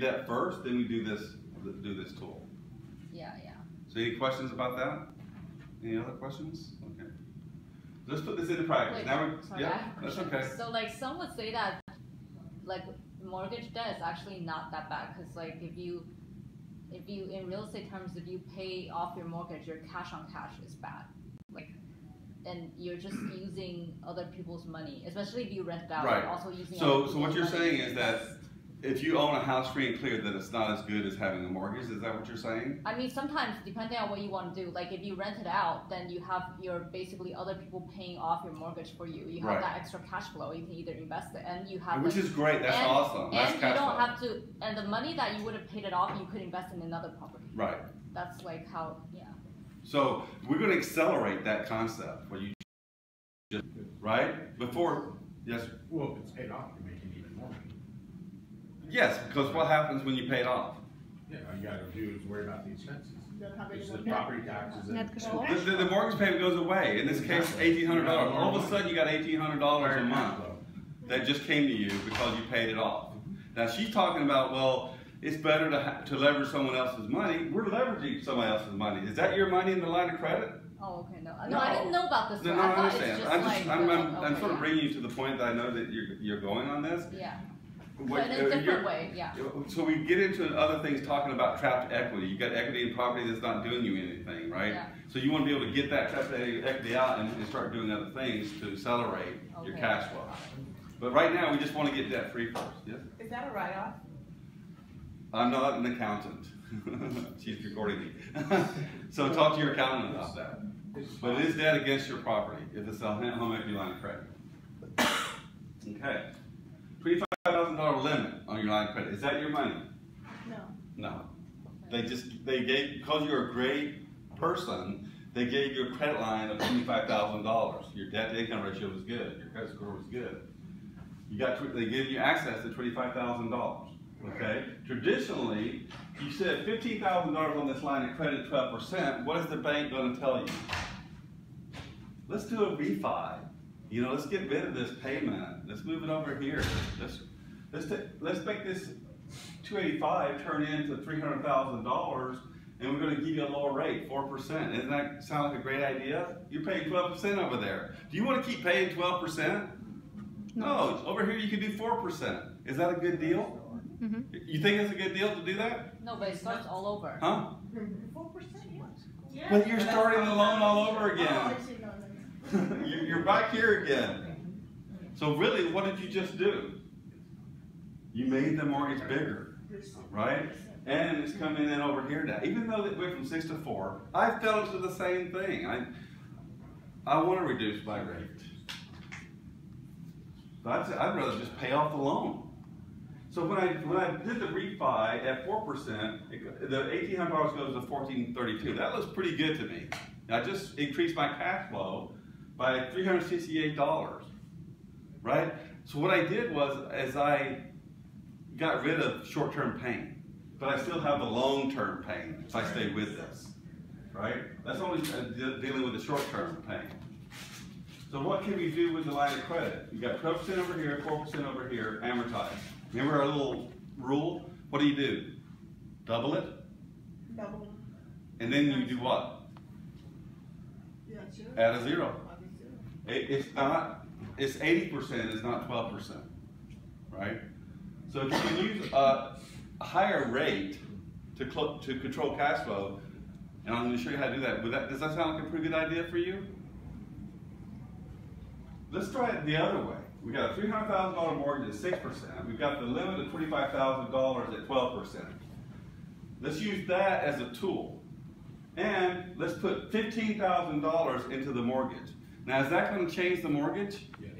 debt first, then we do this tool. Yeah, yeah. So any questions about that? Any other questions? Okay. Let's put this into practice. Wait, now sorry, yeah, that's okay. So like some would say that like mortgage debt is actually not that bad, because like if you in real estate terms, if you pay off your mortgage, your cash on cash is bad. Like, and you're just using other people's money, especially if you rent it out. Right. You're also using so what you're saying is that if you own a house free and clear, that it's not as good as having a mortgage. Is that what you're saying? I mean, sometimes depending on what you want to do. Like if you rent it out, then you have your basically other people paying off your mortgage for you. You have that extra cash flow. You can either invest it, and you have which is great. That's awesome. That's and cash you don't flow. have to. And the money that you would have paid it off, you could invest in another property. Right. That's like how. Yeah. So we're going to accelerate that concept where you just right before. Yes. Well, if it's paid off, you're making even more money. Yes, because what happens when you pay it off? Yeah, all you got to do is worry about the expenses. There's the property taxes. The mortgage payment goes away. In this case, $1,800. All of a sudden, you got $1,800 a month that just came to you because you paid it off. Now she's talking about, well, it's better to leverage someone else's money. We're leveraging somebody else's money. Is that your money in the line of credit? Oh, okay. No, I didn't know about this. No, I understand. I'm sort of bringing you to the point that I know that you're going on this. Yeah. But in a different way, yeah. So we get into other things talking about trapped equity. You got equity in property that's not doing you anything, right? Yeah. So you want to be able to get that trapped equity out and start doing other things to accelerate your cash flow. But right now, we just want to get debt free first. Yes? Is that a write-off? I'm not an accountant. She's recording me. So talk to your accountant about that. But it is debt against your property if it's a home equity line of credit. Okay. $25,000 limit on your line of credit. Is that your money? No. No. They gave, because you're a great person, they gave you a credit line of $25,000. Your debt to income ratio was good. Your credit score was good. They gave you access to $25,000. Okay? Traditionally, you said $15,000 on this line of credit, 12%. What is the bank going to tell you? Let's do a refi. You know, let's get rid of this payment. Let's move it over here. Let's make this $285 turn into $300,000, and we're going to give you a lower rate, 4%. Doesn't that sound like a great idea? You're paying 12% over there. Do you want to keep paying 12%? No. Over here you can do 4%. Is that a good deal? Mm-hmm. You think it's a good deal to do that? No, but it starts all over. Huh? 4%, yeah. But you're starting the loan all over Oh, again. I see, no. You're back here again. So really, what did you just do? You made the mortgage bigger, right? And it's coming in over here now. Even though it went from 6 to 4, I fell into the same thing. I want to reduce my rate. But I'd rather just pay off the loan. So when I did the refi at 4%, the $1,800 goes to $1,432. That looks pretty good to me. I just increased my cash flow by $368, right? So what I did was, as I got rid of short-term pain, but I still have the long-term pain if I stay with this, right? That's only dealing with the short-term pain. So what can we do with the line of credit? You got 12% over here, 4% over here, amortize. Remember our little rule? What do? Double it? Double. And then you do what? Yeah, sure. Add a zero. It's 80%, it's not 12%, right? So if you can use a higher rate to control cash flow, and I'm going to show you how to do that. Does that sound like a pretty good idea for you? Let's try it the other way. We got a $300,000 mortgage at 6%. We've got the limit of $25,000 at 12%. Let's use that as a tool. And let's put $15,000 into the mortgage. Now, is that going to change the mortgage? Yes.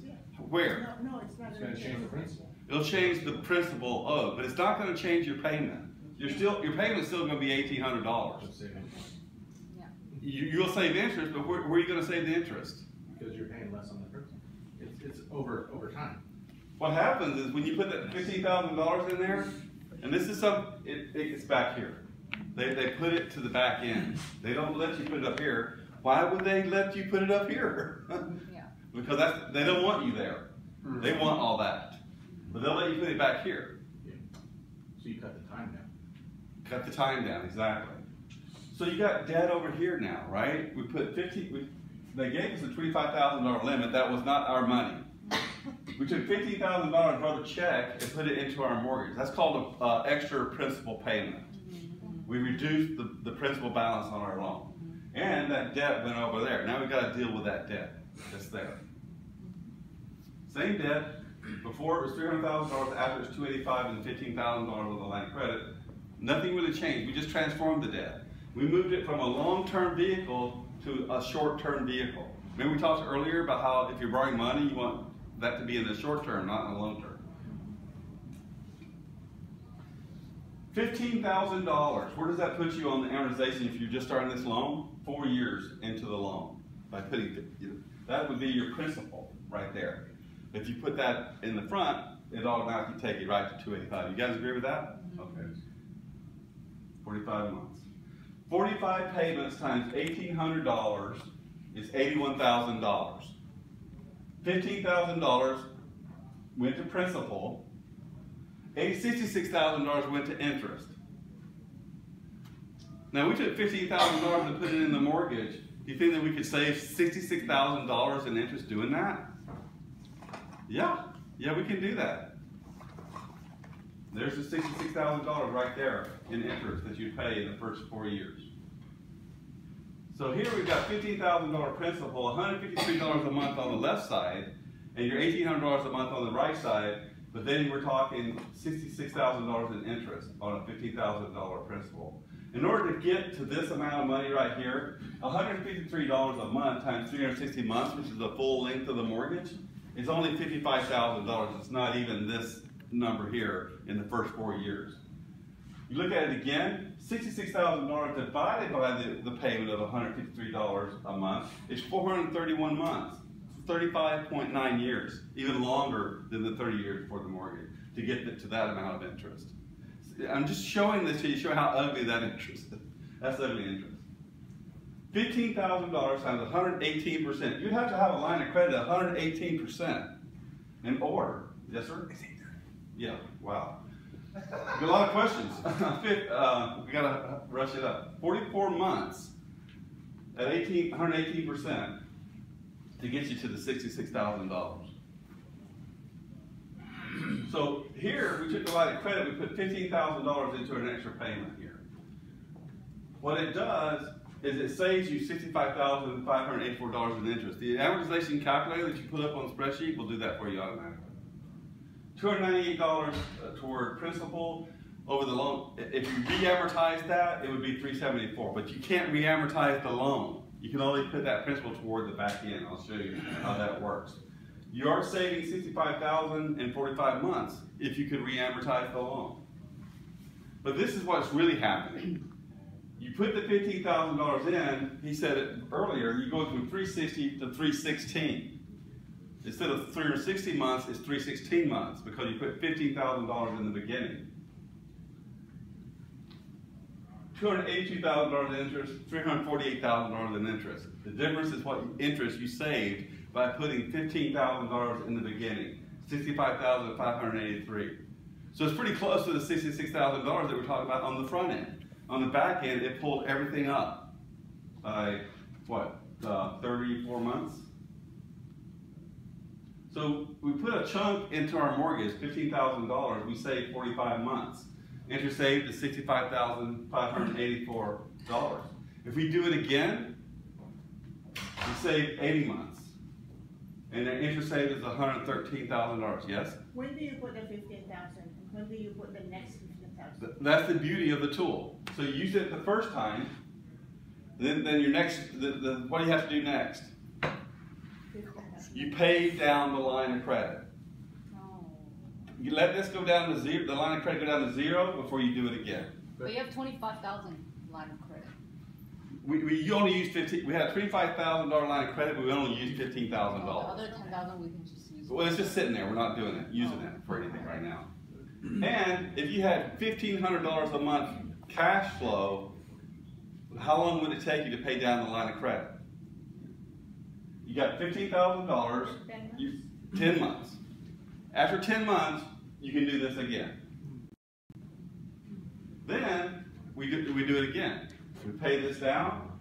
Yeah. Where? No, it's not. It's going to change the principal. It'll change the principal of, but it's not going to change your payment. Your payment's still going to be $1,800. Yeah. You'll save interest, but where are you going to save the interest? Because you're paying less on the principal. It's over time. What happens is when you put that $15,000 in there, and this is it's back here. They put it to the back end. They don't let you put it up here. Why would they let you put it up here? Yeah. Because they don't want you there. They want all that. But they'll let you put it back here. Yeah. So So you cut the time down. Cut the time down, exactly. So you got debt over here now, right? We put they gave us a $25,000 limit. That was not our money. We took $15,000, wrote a check, and put it into our mortgage. That's called an extra principal payment. We reduced the principal balance on our loan. And that debt went over there. Now we've got to deal with that debt that's there. Same debt. Before it was $300,000, after it was $285,000 and $15,000 with the line of credit. Nothing really changed. We just transformed the debt. We moved it from a long-term vehicle to a short-term vehicle. Remember we talked earlier about how if you're borrowing money, you want that to be in the short term, not in the long term. $15,000. Where does that put you on the amortization if you're just starting this loan? 4 years into the loan. By putting that would be your principal right there. If you put that in the front, it automatically take you right to $285,000. You guys agree with that? Okay. 45 months. 45 payments times $1,800 is $81,000. $15,000 went to principal. $66,000 went to interest. Now we took $15,000 and put it in the mortgage. Do you think that we could save $66,000 in interest doing that? Yeah, we can do that. There's the $66,000 right there in interest that you pay in the first 4 years. So here we've got $15,000 principal, $153 a month on the left side, and your $1,800 a month on the right side, but then we're talking $66,000 in interest on a $15,000 principal. In order to get to this amount of money right here, $153 a month times 360 months, which is the full length of the mortgage, is only $55,000. It's not even this number here in the first 4 years. You look at it again, $66,000 divided by the payment of $153 a month is 431 months. 35.9 years, even longer than the 30 years for the mortgage, to get to that amount of interest. I'm just showing this to you, show how ugly that interest is. That's ugly interest. $15,000 times 118%. You'd have to have a line of credit at 118% in order. Yes, sir? Yeah, wow. A lot of questions. We gotta rush it up. 44 months at 118% to get you to the $66,000. So here, we took the line of credit, we put $15,000 into an extra payment here. What it does is it saves you $65,584 in interest. The amortization calculator that you put up on the spreadsheet will do that for you automatically. $298 toward principal over the loan. If you re-amortize that, it would be $374, but you can't re-amortize the loan. You can only put that principal toward the back end. I'll show you how that works. You are saving $65,000 in 45 months if you could re-amortize the loan. But this is what's really happening. You put the $15,000 in, he said it earlier, you go from 360 to 316. Instead of 360 months, it's 316 months because you put $15,000 in the beginning. $282,000 in interest, $348,000 in interest. The difference is what interest you saved by putting $15,000 in the beginning, $65,583. So it's pretty close to the $66,000 that we're talking about on the front end. On the back end, it pulled everything up by, what, 34 months? So we put a chunk into our mortgage, $15,000, we saved 45 months. Interest saved is $65,584. If we do it again, we save 80 months. And the interest saved is $113,000, yes? When do you put the 15,000? When do you put the next 15,000? That's the beauty of the tool. So you use it the first time, then your next, what do you have to do next? You pay down the line of credit. You let this go down to zero, the line of credit go down to zero before you do it again. But you have 25,000 line of credit. You only use 15. We had a $25,000 line of credit, but we only used $15,000. The other 10,000 we can just use. Well, it's just sitting there. We're not doing it, using it for anything right now. And if you had $1,500 a month cash flow, how long would it take you to pay down the line of credit? You got $15,000, 10 months. After 10 months, you can do this again. Then we do it again. We pay this down.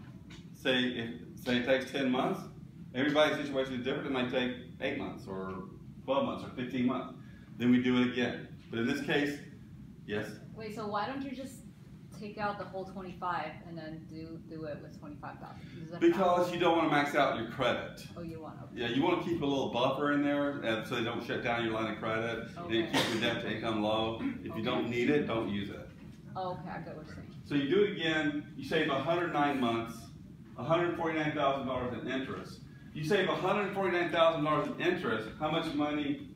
Say it takes 10 months. Everybody's situation is different. It might take 8 months or 12 months or 15 months. Then we do it again. But in this case, yes. Wait, so why don't you just take out the whole 25 and then do it with 25,000? Because you don't want to max out your credit. Oh, you want? Okay. Yeah, you want to keep a little buffer in there so they don't shut down your line of credit. Okay. And keep your debt to income low. If you don't need it, don't use it. Oh, okay, I get what you're saying. So you do it again. You save 109 months, $149,000 in interest. You save $149,000 in interest. How much money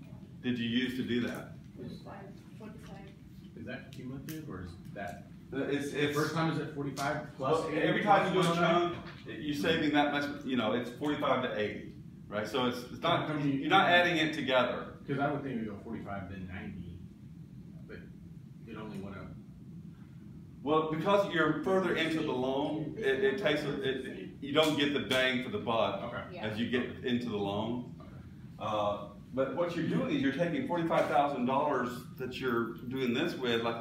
did you use to do that? 45. Is that cumulative or is that? It's First time is at 45 plus. well, every time you do a chunk, you're saving that much. You know, it's 45 to 80, right? So it's not. You're not adding it together. Because I would think we go 45 then 90, but you'd only want to. Well, because you're further into the loan, it takes you don't get the bang for the buck Okay. Yeah. as you get into the loan. But what you're doing is you're taking $45,000 that you're doing this with, like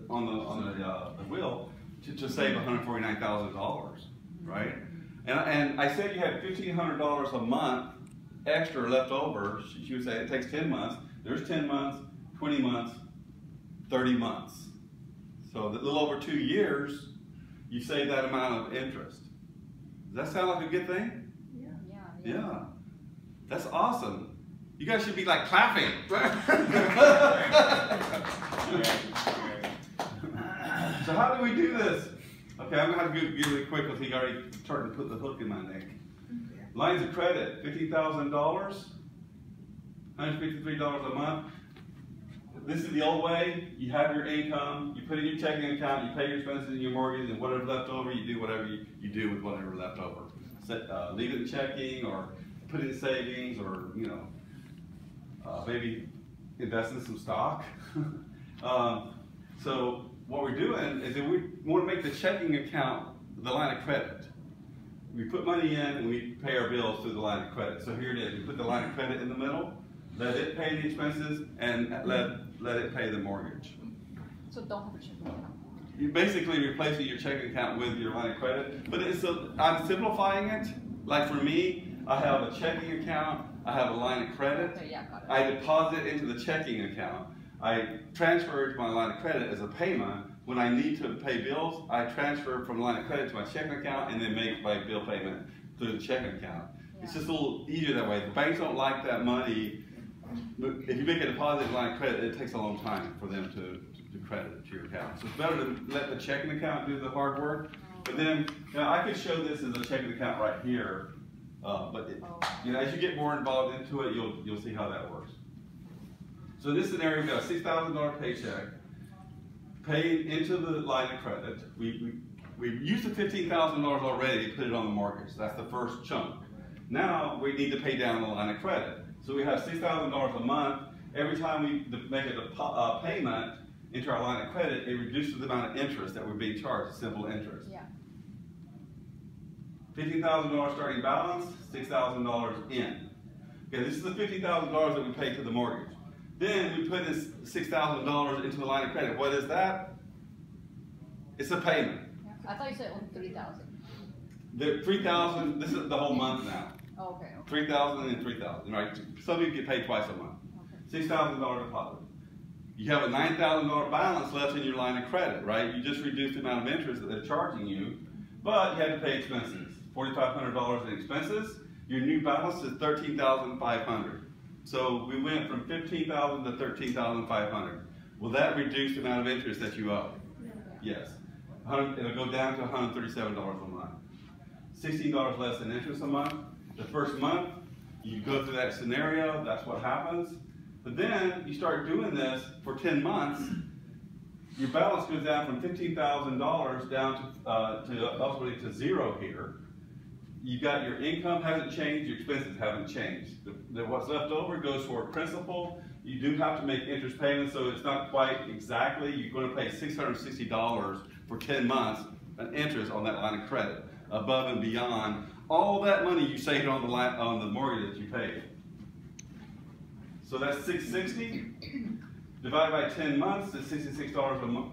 on the wheel, to save $149,000, right? And I said you had $1,500 a month extra left over. She would say it takes 10 months. There's 10 months, 20 months, 30 months. So a little over 2 years, you save that amount of interest. Does that sound like a good thing? Yeah. That's awesome. You guys should be like clapping. So how do we do this? Okay, I'm gonna have to get really quick because he already started to put the hook in my neck. Lines of credit, $50,000, $153 a month. This is the old way. You have your income, you put it in your checking account, you pay your expenses and your mortgage, and whatever's left over, you do whatever you do with whatever left over. Leave it in checking, or put it in savings, or maybe invest in some stock. So what we're doing is that we want to make the checking account the line of credit. We put money in and we pay our bills through the line of credit. So here it is. We put the line of credit in the middle, let it pay the expenses, and let it pay the mortgage. So don't have a checking account. You're basically replacing your checking account with your line of credit. But I'm simplifying it. Like for me, I have a checking account, I have a line of credit. Okay, yeah, got it. I deposit into the checking account. I transfer it to my line of credit as a payment. When I need to pay bills, I transfer from the line of credit to my checking account and then make my bill payment through the checking account. Yeah. It's just a little easier that way. The banks don't like that money. If you make a deposit in line of credit, it takes a long time for them to credit it to your account. So it's better to let the checking account do the hard work. But then, I could show this as a checking account right here. But as you get more involved into it, you'll see how that works. So in this scenario, we've got a $6,000 paycheck paid into the line of credit. We used the $15,000 already to put it on the mortgage. That's the first chunk. Now we need to pay down the line of credit. So we have $6,000 a month. Every time we make a payment into our line of credit, it reduces the amount of interest that we're being charged, simple interest. Yeah. $15,000 starting balance, $6,000 in. Okay, this is the $15,000 that we pay to the mortgage. Then we put this $6,000 into the line of credit. What is that? It's a payment. Yeah. I thought you said only 3,000. The $3,000. This is the whole month now. Oh, okay. $3,000 and $3,000. Right? Some people get paid twice a month. Okay. $6,000 deposit. You have a $9,000 balance left in your line of credit, right? You just reduced the amount of interest that they're charging you, but you had to pay expenses. $4,500 in expenses. Your new balance is $13,500. So we went from $15,000 to $13,500. Will that reduce the amount of interest that you owe? Yes. It'll go down to $137 a month. $16 less in interest a month. The first month, you go through that scenario, that's what happens. But then you start doing this for 10 months, your balance goes down from $15,000 down to ultimately to zero here. You got your income hasn't changed, your expenses haven't changed. What's left over goes for principal. You do have to make interest payments, so it's not quite exactly. You're going to pay $660 for 10 months in interest on that line of credit, above and beyond all that money you saved on the mortgage that you paid. So that's $660 divided by 10 months is $66 a month.